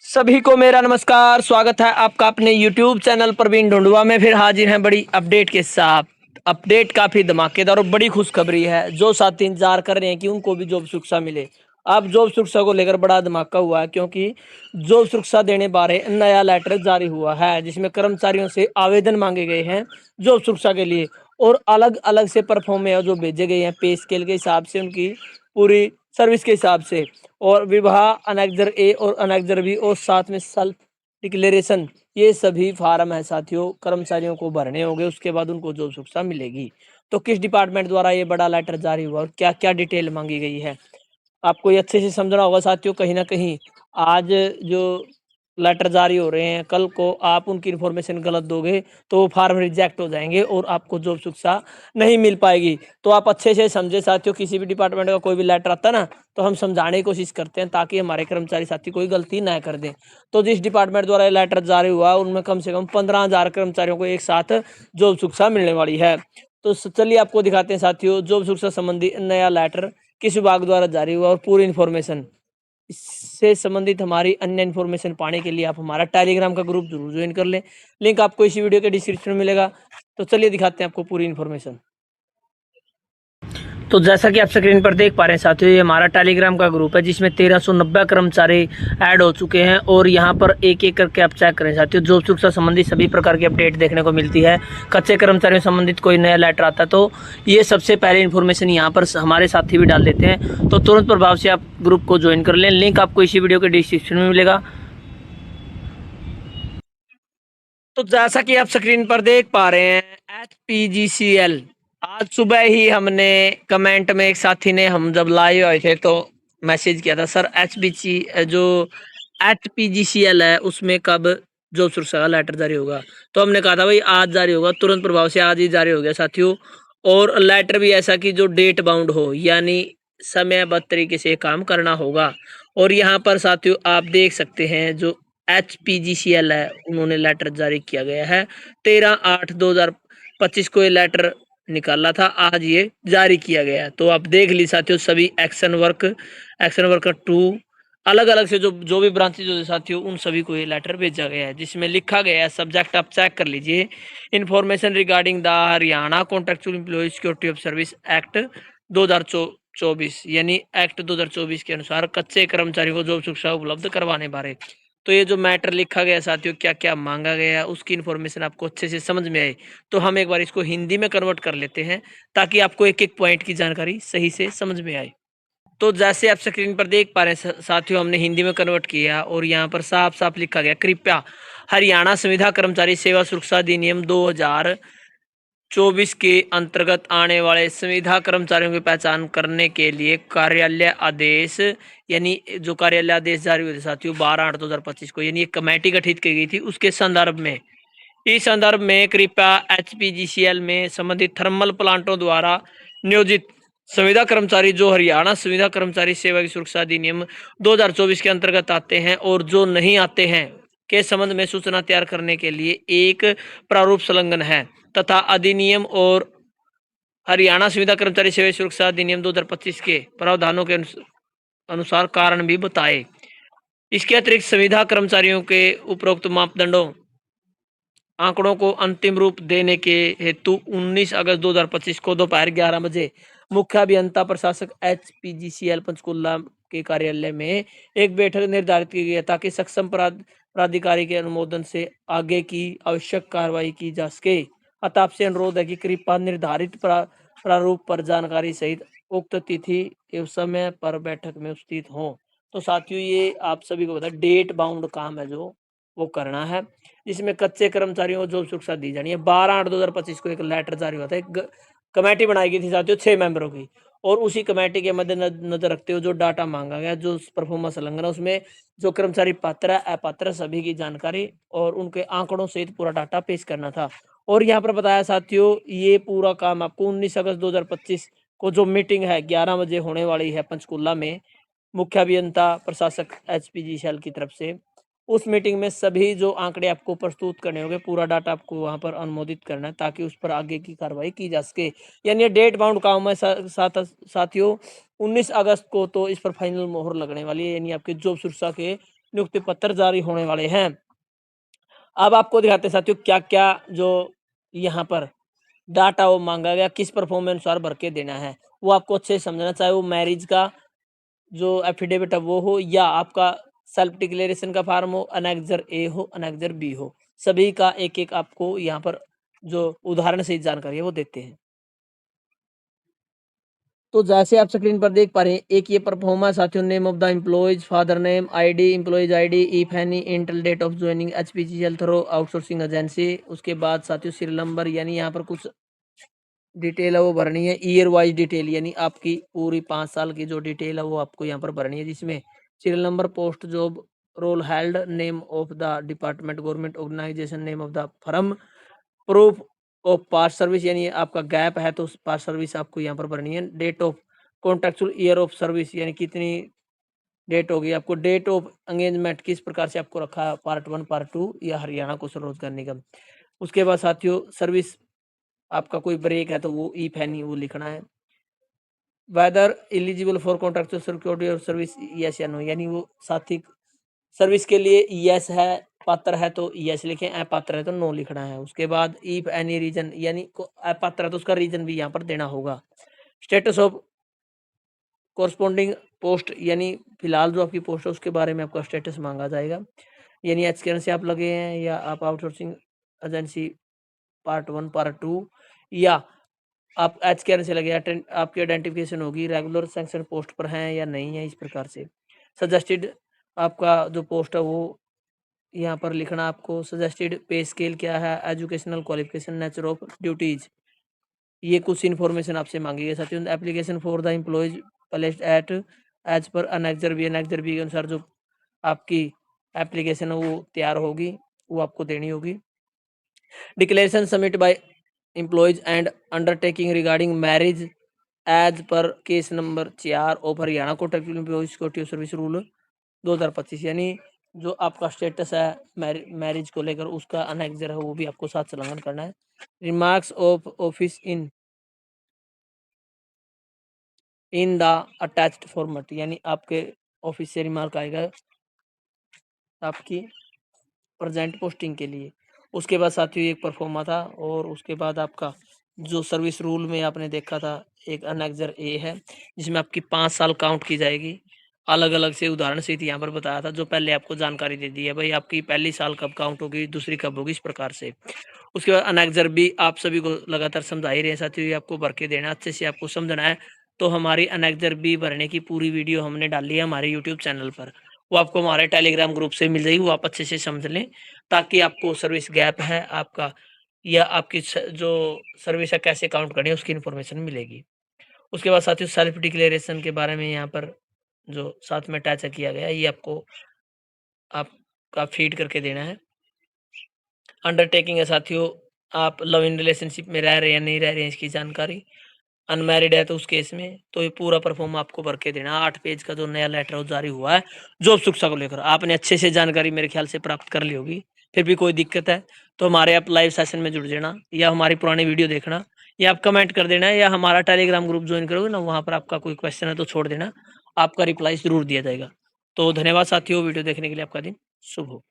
सभी को मेरा नमस्कार। स्वागत है आपका अपने YouTube चैनल प्रवीण ढूंढुआ में। फिर हाजिर हैं बड़ी अपडेट के साथ। अपडेट काफ़ी धमाकेदार और बड़ी खुशखबरी है। जो साथी इंतजार कर रहे हैं कि उनको भी जॉब सुरक्षा मिले, अब जॉब सुरक्षा को लेकर बड़ा धमाका हुआ है, क्योंकि जॉब सुरक्षा देने बारे नया लेटर जारी हुआ है, जिसमें कर्मचारियों से आवेदन मांगे गए हैं जॉब सुरक्षा के लिए। और अलग अलग से परफॉर्म जो भेजे गए हैं पे स्केल के हिसाब से, उनकी पूरी सर्विस के हिसाब से, और विवाह अनेक्जर ए और अनेक्जर बी, और साथ में सेल्फ डिक्लेरेशन, ये सभी फार्म है साथियों, कर्मचारियों को भरने होंगे। उसके बाद उनको जॉब सुरक्षा मिलेगी। तो किस डिपार्टमेंट द्वारा ये बड़ा लेटर जारी हुआ और क्या क्या डिटेल मांगी गई है, आपको ये अच्छे से समझना होगा साथियों। कहीं ना कहीं आज जो लेटर जारी हो रहे हैं, कल को आप उनकी इन्फॉर्मेशन गलत दोगे तो वो फार्म रिजेक्ट हो जाएंगे और आपको जॉब शिक्षा नहीं मिल पाएगी। तो आप अच्छे से समझे साथियों। किसी भी डिपार्टमेंट का कोई भी लेटर आता ना, तो हम समझाने की कोशिश करते हैं ताकि हमारे कर्मचारी साथी कोई गलती ना कर दें। तो जिस डिपार्टमेंट द्वारा ये लेटर जारी हुआ, उनमें कम से कम 15,000 कर्मचारियों को एक साथ जॉब शिक्षा मिलने वाली है। तो चलिए आपको दिखाते हैं साथियों, जॉब शिक्षा संबंधी नया लेटर किस विभाग द्वारा जारी हुआ और पूरी इन्फॉर्मेशन। इससे संबंधित हमारी अन्य इन्फॉर्मेशन पाने के लिए आप हमारा टेलीग्राम का ग्रुप जरूर ज्वाइन कर लें। लिंक आपको इसी वीडियो के डिस्क्रिप्शन में मिलेगा। तो चलिए दिखाते हैं आपको पूरी इन्फॉर्मेशन। तो जैसा कि आप स्क्रीन पर देख पा रहे हैं साथियों, ये हमारा टेलीग्राम का ग्रुप है, जिसमें 1390 कर्मचारी ऐड हो चुके हैं। और यहाँ पर एक एक करके आप चेक करें साथियों, जॉब सुरक्षा संबंधी सभी प्रकार की अपडेट देखने को मिलती है। कच्चे कर्मचारियों संबंधित कोई नया लेटर आता है तो ये सबसे पहले इन्फॉर्मेशन यहाँ पर हमारे साथी भी डाल देते हैं। तो तुरंत प्रभाव से आप ग्रुप को ज्वाइन कर लें। लिंक आपको इसी वीडियो के डिस्क्रिप्शन में मिलेगा। तो जैसा कि आप स्क्रीन पर देख पा रहे हैं, HPGCL, आज सुबह ही हमने कमेंट में एक साथी ने, हम जब लाइव आए थे तो मैसेज किया था, सर HPGCL है उसमें कब जॉब सुरक्षा का लेटर जारी होगा। तो हमने कहा था भाई आज जारी होगा, तुरंत प्रभाव से आज ही जारी हो गया साथियों। और लेटर भी ऐसा कि जो डेट बाउंड हो, यानी समयबद्ध तरीके से काम करना होगा। और यहाँ पर साथियों आप देख सकते हैं, जो HPGCL है उन्होंने लेटर जारी किया गया है। 13/8/2025 को ये लेटर निकाला था, आज ये जारी किया गया है। तो आप देख ली साथियों, सभी एक्शन वर्कर 2 अलग अलग से जो भी ब्रांचेज होते साथियों, उन सभी को ये लेटर भेजा गया है, जिसमें लिखा गया है, सब्जेक्ट आप चेक कर लीजिए, information regarding the Haryana contractual employ security of service act 2024, यानी एक्ट 2024 के अनुसार कच्चे कर्मचारियों को जॉब सुरक्षा उपलब्ध करवाने बारे। तो ये जो मैटर लिखा गया साथियों, क्या क्या मांगा गया है, उसकी इन्फॉर्मेशन आपको अच्छे से समझ में आए। तो हम एक बार इसको हिंदी में कन्वर्ट कर लेते हैं, ताकि आपको एक एक पॉइंट की जानकारी सही से समझ में आए। तो जैसे आप स्क्रीन पर देख पा रहे हैं साथियों, हमने हिंदी में कन्वर्ट किया और यहाँ पर साफ साफ लिखा गया, कृपया हरियाणा संविदा कर्मचारी सेवा सुरक्षा अधिनियम 2024 के अंतर्गत आने वाले संविदा कर्मचारियों की पहचान करने के लिए कार्यालय आदेश, यानी जो कार्यालय आदेश जारी हुए थे साथियों 12/8/2025 को, यानी एक कमेटी गठित की गई थी, उसके संदर्भ में, इस संदर्भ में कृपया HPGCL में संबंधित थर्मल प्लांटों द्वारा नियोजित संविदा कर्मचारी जो हरियाणा संविदा कर्मचारी सेवा की सुरक्षा अधिनियम 2024 के अंतर्गत आते हैं और जो नहीं आते हैं के संबंध में सूचना तैयार करने के लिए एक प्रारूप संलग्न है, तथा अधिनियम और हरियाणा संविदा कर्मचारी सेवा सुरक्षा अधिनियम 2025 के प्रावधानों के अनुसार कारण भी बताए। इसके अतिरिक्त संविदा कर्मचारियों के उपरोक्त मापदंडों आंकड़ों को अंतिम रूप देने के हेतु 19 अगस्त 2025 को दोपहर 11 बजे मुख्य अभियंता प्रशासक HPGCL पंचकुला के कार्यालय में एक बैठक निर्धारित की गई है, ताकि सक्षम प्राधिकारी के अनुमोदन से आगे की आवश्यक कार्रवाई की जा सके। अतः आपसे अनुरोध है कि कृपया निर्धारित प्रारूप पर जानकारी सहित उक्त तिथि एवं समय पर बैठक में उपस्थित हों। तो साथियों, ये आप सभी को पता है, डेट बाउंड काम है जो वो करना है, जिसमें कच्चे कर्मचारियों को जॉब सुरक्षा दी जानी है। 12/8/2025 को एक लेटर जारी हुआ था, एक कमेटी बनाई गई थी साथियों 6 मेंबरों की, और उसी कमेटी के मद्देनजर रखते हुए जो डाटा मांगा गया, जो परफॉर्मेंस संलग्न है, उसमें जो कर्मचारी पात्र है अपात्र सभी की जानकारी और उनके आंकड़ों सहित पूरा डाटा पेश करना था। और यहाँ पर बताया साथियों, ये पूरा काम आपको 19 अगस्त 2025 को जो मीटिंग है 11 बजे होने वाली है पंचकुला में, मुख्य अभियंता प्रशासक HPGCL की तरफ से, उस मीटिंग में सभी जो आंकड़े आपको प्रस्तुत करने होंगे, पूरा डाटा आपको वहां पर अनुमोदित करना है, ताकि उस पर आगे की कार्रवाई की जा सके। यानी ये डेट बाउंड काम है साथियों। 19 अगस्त को तो इस पर फाइनल मोहर लगने वाली है, यानी आपके जॉब सुरक्षा के नियुक्ति पत्र जारी होने वाले हैं। अब आपको दिखाते हैं साथियों क्या-क्या जो यहाँ पर डाटा वो माँगा गया, किस परफॉर्म अनुसार भर के देना है। वो आपको अच्छे से समझना, चाहे वो मैरिज का जो एफिडेविट है वो हो या आपका सेल्फ डिक्लेरेशन का फॉर्म हो, अनेक्जर ए हो, अनेक्जर बी हो। सभी का एक-एक आपको यहाँ पर जो उदाहरण सहित जानकारी है वो देते हैं। तो जैसे आप स्क्रीन पर देख पा रहे हैं, एक ये परफॉर्मा साथियों, name of the employees, father name, ID, employees ID, if any, inter date of joining HPGL through outsourcing agency. उसके बाद साथियों सीरियल नंबर, यानी यहाँ पर कुछ डिटेल है वो भरनी है। ईयर वाइज डिटेल, यानी आपकी पूरी 5 साल की जो डिटेल है वो आपको यहाँ पर भरनी है, जिसमें serial number, post, job role held, name of the department, government organisation, name of the firm, proof of past service, यानी आपका गैप है तो पास्ट सर्विस आपको यहाँ पर भरनी है। Date of contractual year of service, यानी कितनी डेट होगी आपको। डेट ऑफ एंगेजमेंट, किस प्रकार से आपको रखा है, पार्ट 1 पार्ट 2 या हरियाणा कौशल रोजगार निगम। उसके बाद साथियों सर्विस, आपका कोई ब्रेक है तो वो इफ एनी वो लिखना है। Whether eligible for contractual security और सर्विस, यस या नो, यानी वो साथी सर्विस के लिए यस है, पात्र है तो यस लिखें, अपात्र है तो नो लिखना है। उसके बाद इफ एनी रीजन, यानी अपात्र है तो उसका रीजन भी यहाँ पर देना होगा। स्टेटस ऑफ कोरस्पोंडिंग पोस्ट, यानी फिलहाल जो आपकी पोस्ट है उसके बारे में आपका स्टेटस मांगा जाएगा, यानी एचकेएन से आप लगे हैं या आप आउटसोर्सिंग एजेंसी पार्ट 1 पार्ट 2 या आप एचकेएन से लगे, आपकी आइडेंटिफिकेशन होगी, रेगुलर सैंक्शन पोस्ट पर हैं या नहीं है, इस प्रकार से। सजेस्टेड आपका जो पोस्ट है वो यहाँ पर लिखना आपको। सजेस्टेड पे स्केल क्या है, educational qualification, nature of duties, ये कुछ इन्फॉर्मेशन आपसे मांगी गई साथियों। Application for the employees placed at as per annexure B, annexure B के अनुसार जो आपकी एप्लीकेशन है वो तैयार होगी, वो आपको देनी होगी। Declaration submit by employees and undertaking regarding marriage as per case number 4 of Haryana contractual employees security service rule 2025, यानी जो आपका स्टेटस है मैरिज को लेकर उसका अनेक्जर है वो भी आपको साथ संलग्न करना है। Remarks of office in the attached format, यानी आपके ऑफिस से रिमार्क आएगा आपकी प्रेजेंट पोस्टिंग के लिए। उसके बाद साथियों एक परफॉर्मा था, और उसके बाद आपका जो सर्विस रूल में आपने देखा था एक अनेक्जर ए है, जिसमें आपकी 5 साल काउंट की जाएगी। अलग अलग से उदाहरण सहित यहाँ पर बताया था, जो पहले आपको जानकारी दे दी है भाई, आपकी पहली साल कब काउंट होगी, दूसरी कब होगी, इस प्रकार से। उसके बाद अनेक्जर बी आप सभी को लगातार समझा ही रहे हैं साथियों, ये आपको भर के देना, अच्छे से आपको समझना है। तो हमारी अनेक्जर बी भरने की पूरी वीडियो हमने डाली है हमारे यूट्यूब चैनल पर, वो आपको हमारे टेलीग्राम ग्रुप से मिल जाएगी, वो आप अच्छे से समझ लें, ताकि आपको सर्विस गैप है आपका या आपकी जो सर्विस है कैसे काउंट करनी है उसकी इन्फॉर्मेशन मिलेगी। उसके बाद साथियों सेल्फ डिक्लेरेशन के बारे में यहाँ पर जो साथ में अटैच किया गया है, ये आपको आपका फीड करके देना है। अंडरटेकिंग है साथियों, आप लव इन रिलेशनशिप में रह रहे हैं या नहीं रह रहे हैं इसकी जानकारी। अनमैरिड है तो उस केस में तो ये पूरा परफॉर्म आपको भर के देना। 8 पेज का जो नया लेटर वो जारी हुआ है जॉब शिक्षा को लेकर, आपने अच्छे से जानकारी मेरे ख्याल से प्राप्त कर ली होगी। फिर भी कोई दिक्कत है तो हमारे आप लाइव सेशन में जुड़ जाना, या हमारी पुरानी वीडियो देखना, या आप कमेंट कर देना, या हमारा टेलीग्राम ग्रुप ज्वाइन करोगे ना, वहाँ पर आपका कोई क्वेश्चन है तो छोड़ देना, आपका रिप्लाई ज़रूर दिया जाएगा। तो धन्यवाद साथियों, वीडियो देखने के लिए आपका दिन शुभ हो।